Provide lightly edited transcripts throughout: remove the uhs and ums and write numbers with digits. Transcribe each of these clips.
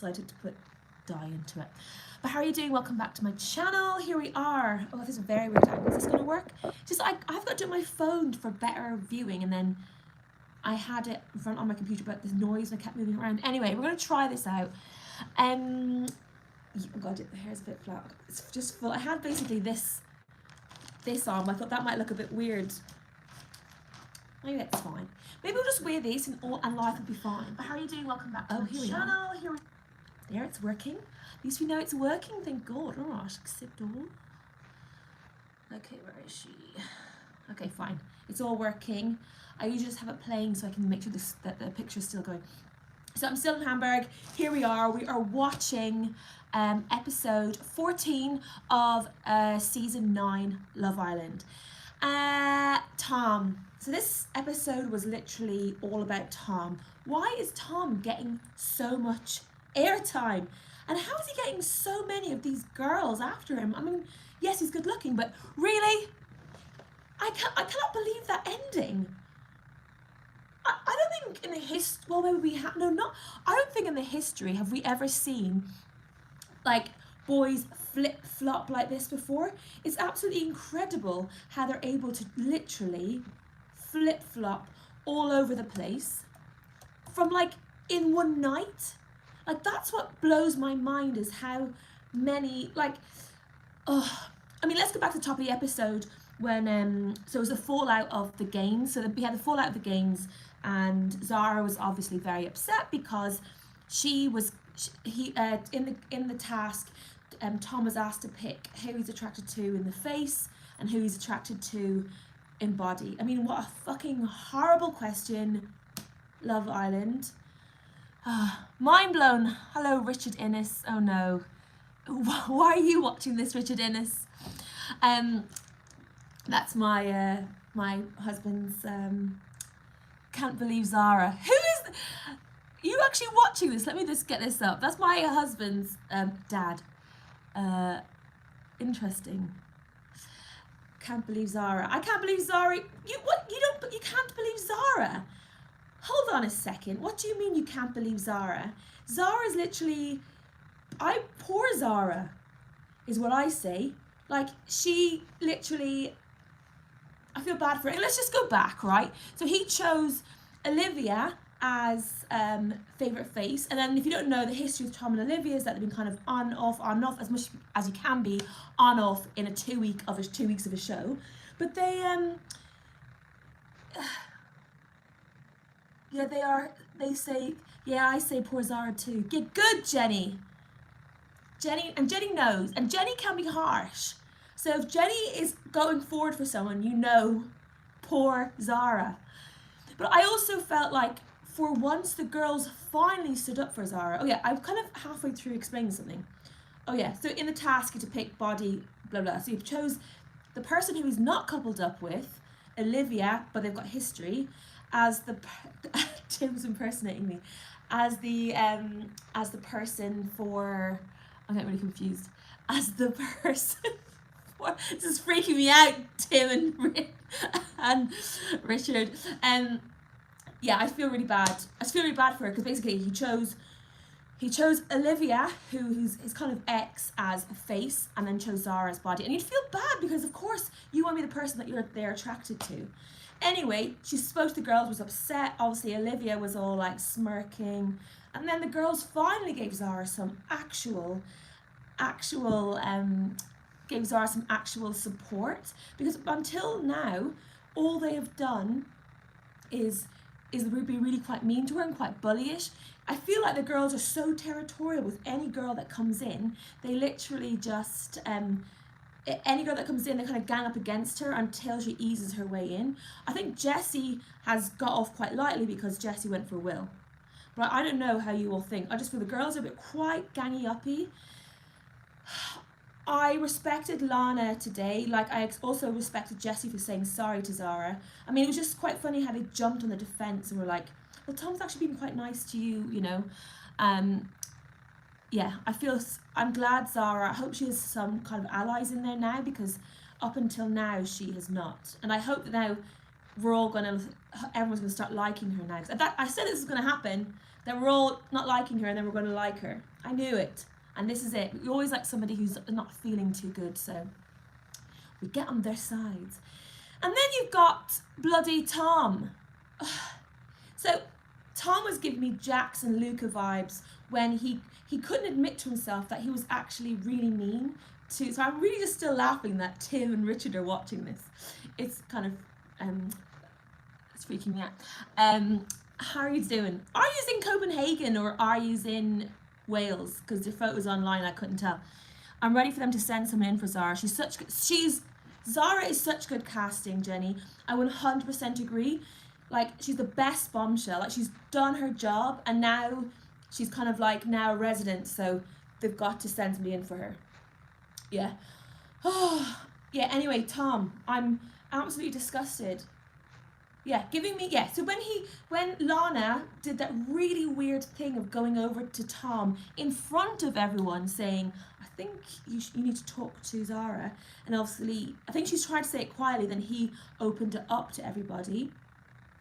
decided to put dye into it. But how are you doing? Welcome back to my channel. Here we are. Oh, this is a very weird angle. Is this going to work? Just I've got to do it on my phone for better viewing, and then I had it in front on my computer, but there's noise and I kept moving around. Anyway, we're going to try this out. Oh god, the hair's a bit flat. It's just full. I had basically this on, but I thought that might look a bit weird. Maybe that's fine. Maybe we'll just wear this and life will be fine. But how are you doing? Welcome back to my channel. Here we there, it's working. At least we know it's working, thank God. Alright, accept all. Okay, where is she? Okay, fine. It's all working. I usually just have it playing so I can make sure that the picture's still going. So I'm still in Hamburg. Here we are. We are watching episode 14 of season 9 Love Island. Tom. So this episode was literally all about Tom. Why is Tom getting so much airtime? And how is he getting so many of these girls after him? I mean, yes, he's good looking, but really? I cannot believe that ending. I don't think in the history, well, maybe we have, no, not, I don't think in the history have we ever seen, like, boys flip-flop like this before. It's absolutely incredible how they're able to literally flip-flop all over the place from, like, in one night. Like, that's what blows my mind, is how many, like, oh, I mean, let's go back to the top of the episode when, so it was the fallout of the games. So we had the fallout of the games, and Zara was obviously very upset because in the task, Tom was asked to pick who he's attracted to in the face and who he's attracted to in body. I mean, what a fucking horrible question. Love Island. Mind blown. Hello, Richard Innes. Oh no. Why are you watching this, Richard Innes? That's my my husband's can't believe Zara. Who is you actually watching this? Let me just get this up. That's my husband's dad. Interesting. Can't believe Zara. I can't believe Zara. You can't believe Zara. Hold on a second. What do you mean you can't believe Zara? Zara's literally, poor Zara is what I say. Like, she literally, I feel bad for it. Let's just go back, right? So he chose Olivia as favourite face, and then if you don't know the history of Tom and Olivia, is that they've been kind of on off as much as you can be on off in a 2 weeks of a show. But they yeah, they say, yeah, I say poor Zara too. Get good, Jenny knows, and Jenny can be harsh. So if Jenny is going forward for someone, you know, poor Zara. But I also felt like, for once, the girls finally stood up for Zara. Oh yeah, I'm kind of halfway through explaining something. Oh yeah, so in the task to pick body, blah blah. So you chose the person who he's not coupled up with, Olivia, but they've got history, as the Tim's impersonating me, as the person for. I'm getting really confused. As the person. This is freaking me out, Tim and Richard. Yeah, I feel really bad. I feel really bad for her because basically he chose Olivia, who's his kind of ex, as a face, and then chose Zara as body. And you'd feel bad because of course you want to be the person that they're attracted to. Anyway, she spoke to the girls, was upset. Obviously Olivia was all like smirking, and then the girls finally gave Zara some actual support, because until now all they have done is be really quite mean to her and quite bullyish. I feel like the girls are so territorial with any girl that comes in. They literally just any girl that comes in, they kind of gang up against her until she eases her way in. I think Jessie has got off quite lightly because Jessie went for Will, but I don't know how you all think. I just feel the girls are a bit quite gangy uppy. I respected Lana today, like I also respected Jessie for saying sorry to Zara. I mean, it was just quite funny how they jumped on the defence and were like, well, Tom's actually been quite nice to you, you know. Yeah, I'm glad Zara, I hope she has some kind of allies in there now, because up until now she has not. And I hope that now everyone's going to start liking her now. I said this was going to happen. that we're all not liking her and then we're going to like her. I knew it. And this is it. We always like somebody who's not feeling too good, so we get on their sides. And then you've got bloody Tom. So Tom was giving me Jax and Luca vibes when he couldn't admit to himself that he was actually really mean to. So I'm really just still laughing that Tim and Richard are watching this. It's kind of it's freaking me out. How are you doing? Are you in Copenhagen or are you in Wales? Because the photos online I couldn't tell. I'm ready for them to send someone in for Zara. Zara is such good casting, Jenny. I 100% agree. Like, she's the best bombshell. Like, she's done her job and now she's kind of like now a resident, so they've got to send somebody in for her. Yeah. Oh, yeah, anyway, Tom, I'm absolutely disgusted. Yeah, so when Lana did that really weird thing of going over to Tom in front of everyone saying, I think you need to talk to Zara, and obviously, I think she's trying to say it quietly, then he opened it up to everybody.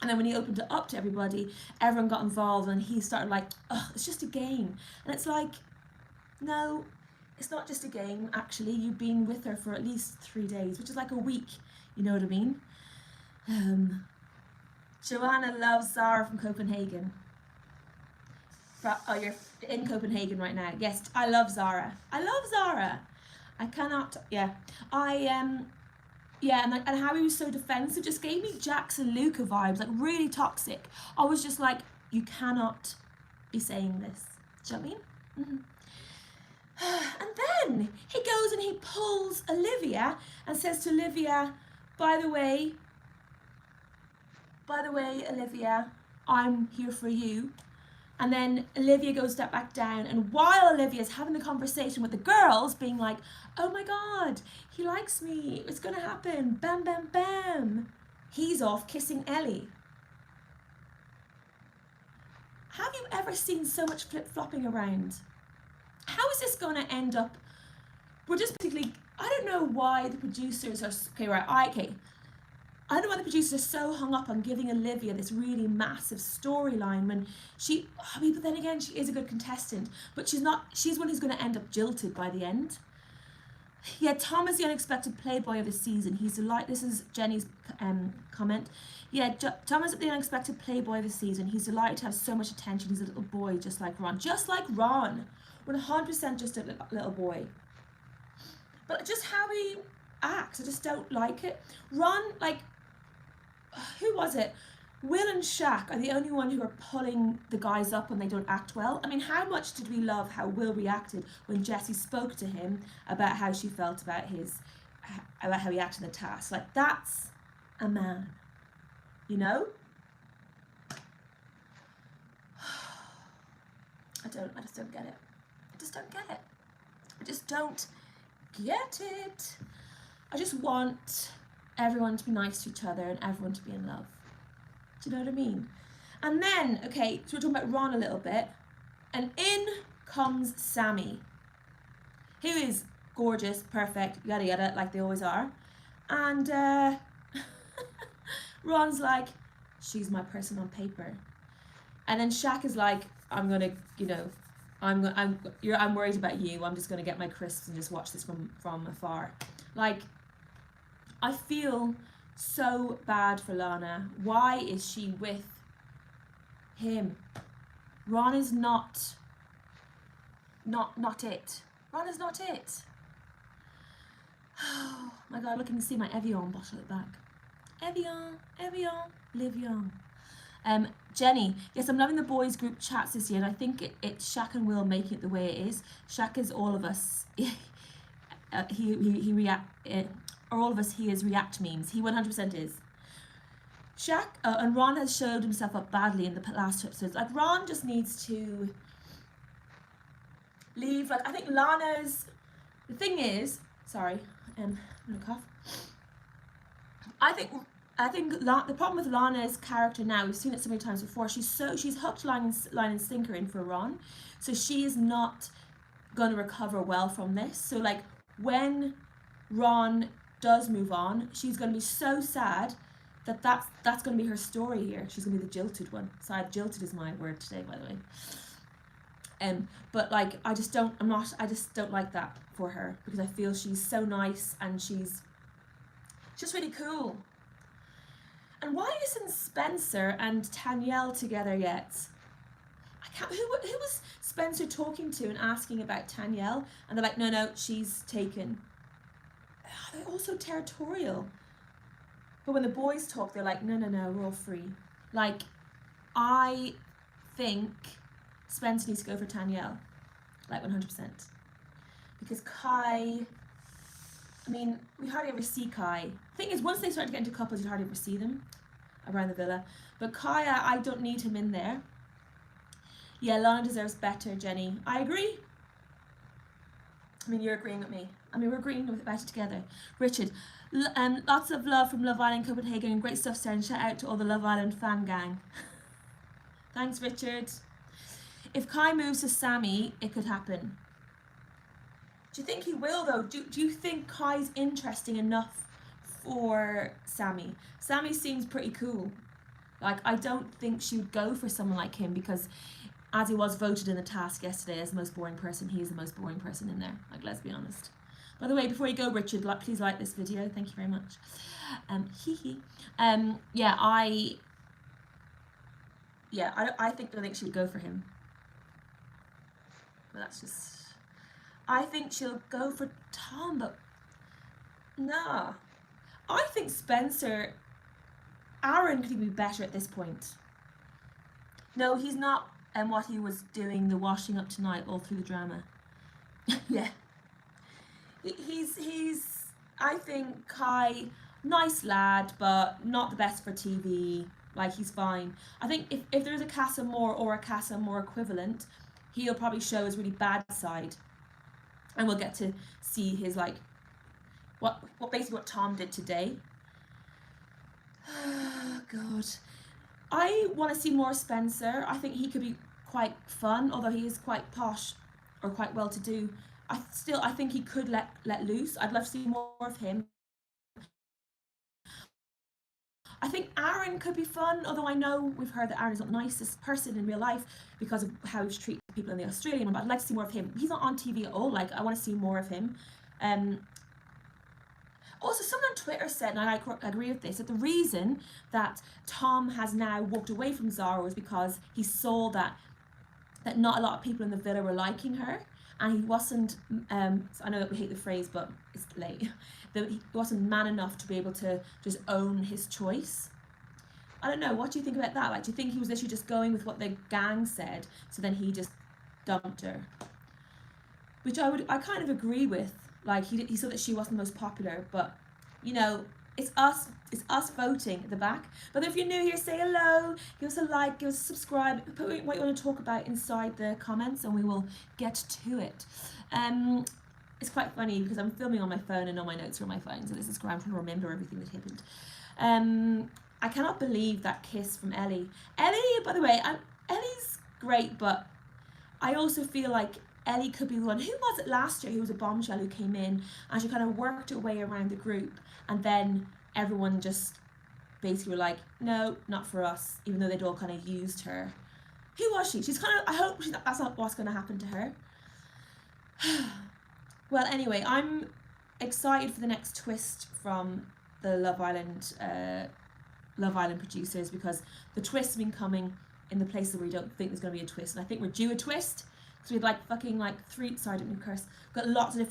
And then when he opened it up to everybody, everyone got involved and he started like, oh, it's just a game. And it's like, no, it's not just a game, actually. You've been with her for at least 3 days, which is like a week, you know what I mean? Joanna loves Zara from Copenhagen. Oh, you're in Copenhagen right now. Yes, I love Zara. I cannot, yeah. Yeah, and how he was so defensive just gave me Jax and Luca vibes, like really toxic. I was just like, you cannot be saying this. Do you know what I mean? Mm-hmm. And then he goes and he pulls Olivia and says to Olivia, by the way, Olivia, I'm here for you. And then Olivia goes a step back down, and while Olivia's having the conversation with the girls, being like, oh my god, he likes me, it's gonna happen, bam, bam, bam, he's off kissing Ellie. Have you ever seen so much flip-flopping around? How is this gonna end up? We're just basically, I don't know why the producers are, I don't know why the producers are so hung up on giving Olivia this really massive storyline when but then again, she is a good contestant, but she's one who's going to end up jilted by the end. Yeah, Tom is the unexpected playboy of the season. This is Jenny's comment. Yeah, Tom is the unexpected playboy of the season. He's delighted to have so much attention. He's a little boy just like Ron. 100% just a little boy. But just how he acts, I just don't like it. Ron, like, who was it? Will and Shaq are the only one who are pulling the guys up when they don't act well. I mean, how much did we love how Will reacted when Jessie spoke to him about how she felt about how he acted in the task? Like, that's a man, you know? I just don't get it. I just don't get it. I just want everyone to be nice to each other and everyone to be in love. Do you know what I mean? And then, okay, so we're talking about Ron a little bit, and in comes Sammy, who is gorgeous, perfect, yada yada, like they always are. And Ron's like, she's my person on paper. And then Shaq is like, I'm worried about you. I'm just gonna get my crisps and just watch this from afar. Like, I feel so bad for Lana. Why is she with him? Ron is not it. Ron is not it. Oh my god, look, you can see my Evian bottle at the back. Evian, live young. Jenny, yes, I'm loving the boys group chats this year, and I think it's Shaq and Will making it the way it is. Shaq is all of us. All of us, he is react memes. He 100% is. Shaq and Ron has showed himself up badly in the last 2 episodes. Like, Ron just needs to leave. Like, I think the thing is, sorry, I'm gonna cough. I think the problem with Lana's character now, we've seen it so many times before, she's hooked line and sinker in for Ron, so she is not going to recover well from this. So like, when Ron does move on, she's going to be so sad that's going to be her story here. She's going to be the jilted one. Sorry, jilted is my word today, by the way. But like, I just don't like that for her, because I feel she's so nice and she's just really cool. And why isn't Spencer and Danielle together yet? Who was Spencer talking to and asking about Danielle? And they're like, no, she's taken. Oh, they're also territorial. But when the boys talk, they're like, no, we're all free. Like, I think Spencer needs to go for Danielle, like 100%. Because Kai, I mean, we hardly ever see Kai. Thing is, once they start to get into couples, you hardly ever see them around the villa. But Kai, I don't need him in there. Yeah, Lana deserves better, Jenny. I agree. I mean, you're agreeing with me. I mean, we're agreeing about it together. Richard, lots of love from Love Island Copenhagen, and great stuff, Sarah. Shout out to all the Love Island fan gang. Thanks, Richard. If Kai moves to Sammy, it could happen. Do you think he will, though? Do you think Kai's interesting enough for Sammy? Sammy seems pretty cool. Like, I don't think she would go for someone like him, because as he was voted in the task yesterday as the most boring person, he is the most boring person in there. Like, let's be honest. By the way, before you go, Richard, please like this video. Thank you very much. Yeah, I don't think she would go for him. But that's just... I think she'll go for Tom, but... Nah. I think Spencer... Aaron could be better at this point. No, he's not what he was doing, the washing up tonight all through the drama. Yeah. He's... I think Kai, nice lad, but not the best for TV. Like, he's fine. I think if there's a Casa More or a Casa More equivalent, he'll probably show his really bad side. And we'll get to see his, like, basically what Tom did today. Oh, God. I want to see more Spencer. I think he could be quite fun, although he is quite posh or quite well-to-do. I think he could let loose. I'd love to see more of him. I think Aaron could be fun, although I know we've heard that Aaron is not the nicest person in real life because of how he treats people in the Australian one, but I'd like to see more of him. He's not on TV at all. Like, I want to see more of him. Also, someone on Twitter said, and I agree with this, that the reason that Tom has now walked away from Zara was because he saw that not a lot of people in the villa were liking her, and he wasn't, I know that we hate the phrase, but it's late, that he wasn't man enough to be able to just own his choice. I don't know, what do you think about that? Like, do you think he was literally just going with what the gang said, so then he just dumped her? Which I kind of agree with. Like, he saw that she wasn't the most popular, but, you know, it's us voting at the back. But if you're new here, say hello, give us a like, give us a subscribe, put what you want to talk about inside the comments, and we will get to it. It's quite funny because I'm filming on my phone and all my notes are on my phone, so this is where I'm trying to remember everything that happened. I cannot believe that kiss from Ellie. Ellie, by the way, Ellie's great, but I also feel like Ellie could be the one. Who was it last year who was a bombshell who came in and she kind of worked her way around the group, and then everyone just basically were like, no, not for us, even though they'd all kind of used her. Who was she? She's kind of, I hope that's not what's going to happen to her. Well, anyway, I'm excited for the next twist from the Love Island producers, because the twists have been coming in the places where we don't think there's going to be a twist, and I think we're due a twist. So we had three, sorry, I didn't mean to curse. Got lots of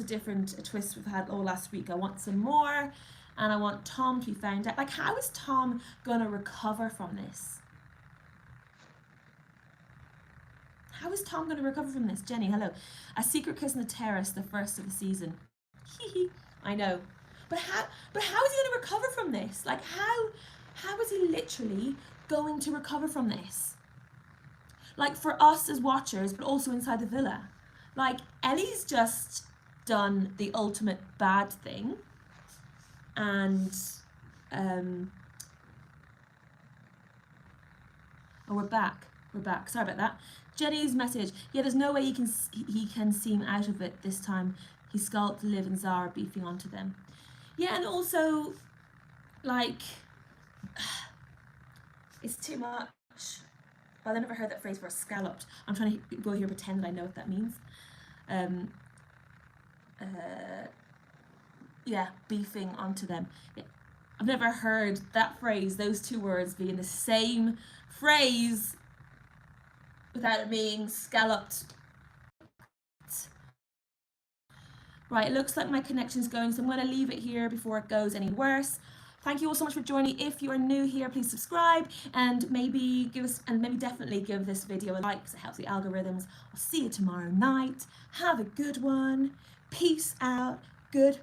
different twists we've had all last week. I want some more, and I want Tom to be found out. Like, how is Tom gonna recover from this? How is Tom gonna recover from this? Jenny, hello. A secret kiss on the terrace, the first of the season. I know, but how is he gonna recover from this? Like, how is he literally going to recover from this? Like, for us as watchers, but also inside the villa. Like, Ellie's just done the ultimate bad thing. And, oh, we're back. Sorry about that. Jenny's message. Yeah, there's no way he can seem out of it this time. He skulked Liv and Zara beefing onto them. Yeah, and also, Like, it's too much. Well, I never heard that phrase for scalloped. I'm trying to go here pretend that I know what that means. Yeah, beefing onto them. Yeah. I've never heard that phrase, those two words be in the same phrase without it being scalloped. Right, it looks like my connection's going, so I'm going to leave it here before it goes any worse. Thank you all so much for joining. If you are new here, please subscribe and maybe definitely give this video a like because it helps the algorithms. I'll see you tomorrow night. Have a good one. Peace out. Good